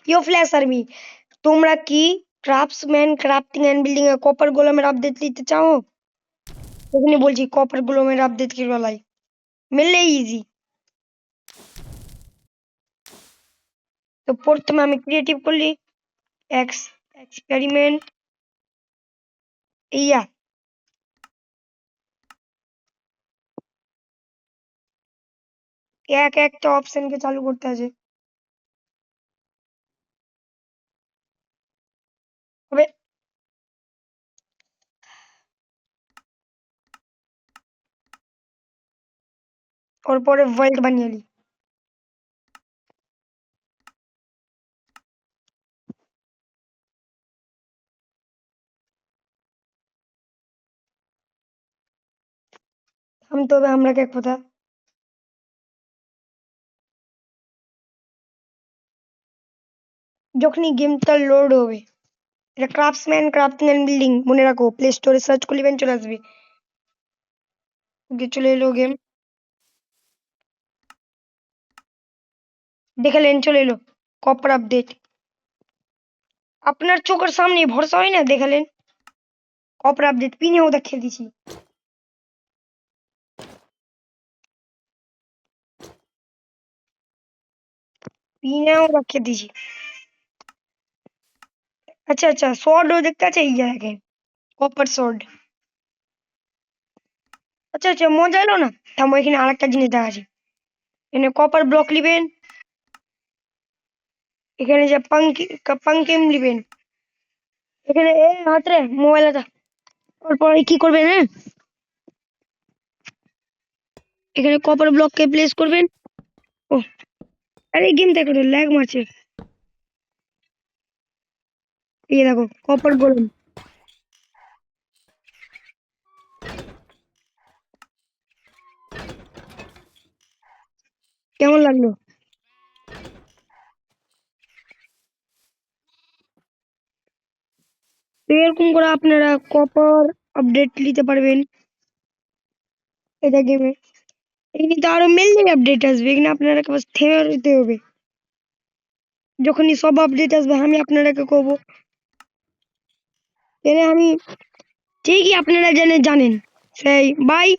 ইয়ো flash army, তোমরা কি craftsman crafting and building A copper গোলামের আপডেট নিতে চাও? এখানে বলছি কপার গোলামের আপডেট কি বলাই মেললে ইজি। তো প্রথমে আমি ক্রিয়েটিভ করলি এক্সপেরিমেন্ট ইয়া একটা অপশনকে চালু করতে আছে। হবে ওর পরে ওয়ার্ল্ড বানিয়ে নি। থামতে হবে আমরাকে এক কথা। যখনই গেমটা লোড হবে, এটা ক্রাফটসম্যান ক্রাফটিং অ্যান্ড বিল্ডিং মনে রাখো, প্লে স্টোরে সার্চ করলেন চলে আসবে। ওকে চলে এলো গেম, দেখালেন চলে এলো কপার আপডেট। আপনার চোখের সামনে ভরসা হয় না, দেখালেন কপার আপডেট পিনেও দেখিয়ে দিছি। পিনেও দেখিয়ে দিছি। আচ্ছা আচ্ছা, শর্টও দেখতে আছে, এই যে দেখেন কপার শর্ট। আচ্ছা আচ্ছা, মজা এলো না? থামো, এখানে আরেকটা জিনিস দেখাচ্ছি। এখানে কপার ব্লক নিবেন, এখানে যে পাঙ্কিম নিবেন, এখানে এ হাতরে মোবাইল আছে। তারপর কি করবেন, হ্যাঁ, এখানে কপার ব্লককে প্লেস করবেন। ও আরে গেম দেখো ল্যাগ মারছে। এই যে দেখো কপার গোলাম। কেমন লাগলো? তো এরকম করে আপনারা কপার আপডেট নিতে পারবেন এটা গেমে। এখানে তো আরো মেনলি আপডেট আসবে, এখানে আপনারা বাস থেমে রইতে হবে। যখনই সব আপডেট আসবে আমি আপনারাকে কব। এখানে আমি ঠিকই আপনারা জানেন সেই বাই।